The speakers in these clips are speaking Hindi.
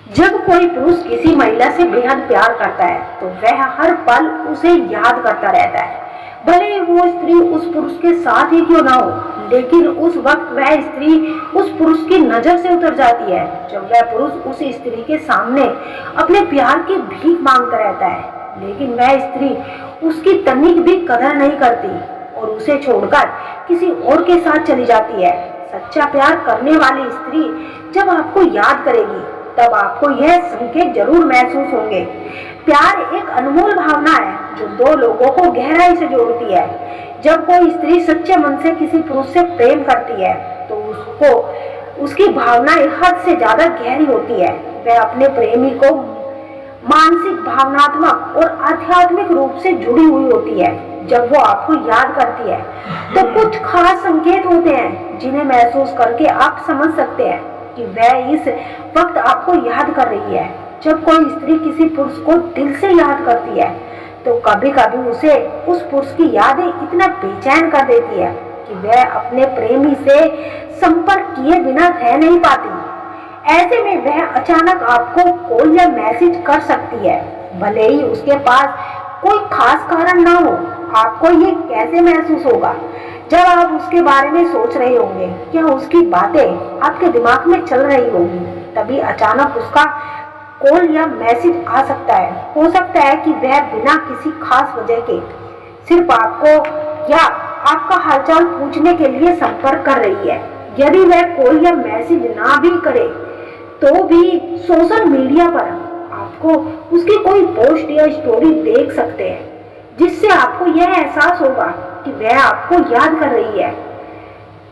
जब कोई पुरुष किसी महिला से बेहद प्यार करता है तो वह हर पल उसे याद करता रहता है। भले वो स्त्री उस पुरुष के साथ ही क्यों ना हो, लेकिन उस वक्त वह स्त्री उस पुरुष की नजर से उतर जाती है जब वह पुरुष उस स्त्री के सामने अपने प्यार की भीख मांगता रहता है, लेकिन वह स्त्री उसकी तनिक भी कदर नहीं करती और उसे छोड़कर किसी और के साथ चली जाती है। सच्चा प्यार करने वाली स्त्री जब आपको याद करेगी तब आपको यह संकेत जरूर महसूस होंगे। प्यार एक अनमोल भावना है जो दो लोगों को गहराई से जोड़ती है। जब कोई स्त्री सच्चे मन से किसी पुरुष से प्रेम करती है तो उसकी भावनाएं हद से ज्यादा गहरी होती है। वह अपने प्रेमी को मानसिक, भावनात्मक और आध्यात्मिक रूप से जुड़ी हुई होती है। जब वो आपको याद करती है तो कुछ खास संकेत होते हैं जिन्हें महसूस करके आप समझ सकते हैं कि वह इस वक्त आपको याद कर रही है। जब कोई स्त्री किसी पुरुष को दिल से याद करती है तो कभी कभी उसे उस पुरुष की यादें इतना बेचैन कर देती है कि वह अपने प्रेमी से संपर्क किए बिना रह नहीं पाती। ऐसे में वह अचानक आपको कॉल या मैसेज कर सकती है, भले ही उसके पास कोई खास कारण ना हो। आपको ये कैसे महसूस होगा जब आप उसके बारे में सोच रहे होंगे या उसकी बातें आपके दिमाग में चल रही होगी, तभी अचानक उसका कॉल या मैसेज आ सकता है। हो सकता है कि वह बिना किसी खास वजह के सिर्फ आपको या आपका हालचाल पूछने के लिए संपर्क कर रही है। यदि वह कॉल या मैसेज ना भी करे तो भी सोशल मीडिया पर आपको उसकी कोई पोस्ट या स्टोरी देख सकते हैं, जिससे आपको यह एहसास होगा कि वह आपको याद कर रही है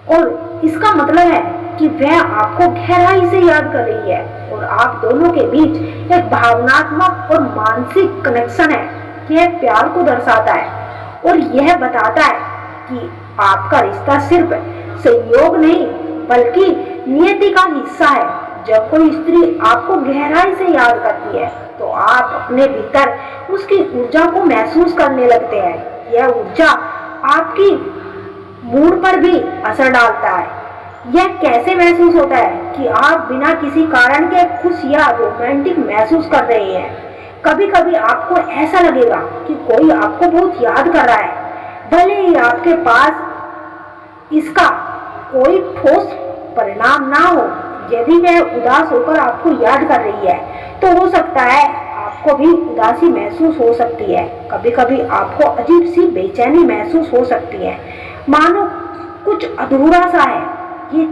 और इसका मतलब है कि वह आपको गहराई से याद कर रही है और आप दोनों के बीच एक भावनात्मक और मानसिक कनेक्शन है। यह प्यार को दर्शाता है और यह बताता है कि आपका रिश्ता सिर्फ संयोग नहीं बल्कि नियति का हिस्सा है। जब कोई स्त्री आपको गहराई से याद करती है तो आप अपने भीतर उसकी ऊर्जा को महसूस करने लगते हैं। यह ऊर्जा आपकी मूड पर भी असर डालता है। यह कैसे महसूस होता है कि आप बिना किसी कारण के खुश या रोमांटिक महसूस कर रहे हैं। कभी कभी आपको ऐसा लगेगा कि कोई आपको बहुत याद कर रहा है, भले ही आपके पास इसका कोई ठोस परिणाम ना हो। यदि वह उदास होकर आपको याद कर रही है तो हो सकता है आपको भी उदासी महसूस हो सकती है। कभी कभी आपको अजीब सी बेचैनी महसूस हो सकती है, मानो कुछ अधूरा सा है। ये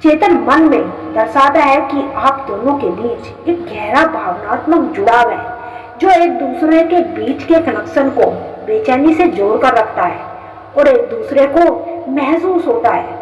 चेतन मन में दर्शाता है कि आप दोनों के बीच एक गहरा भावनात्मक जुड़ाव है जो एक दूसरे के बीच के कनेक्शन को बेचैनी से जोड़कर रखता है और एक दूसरे को महसूस होता है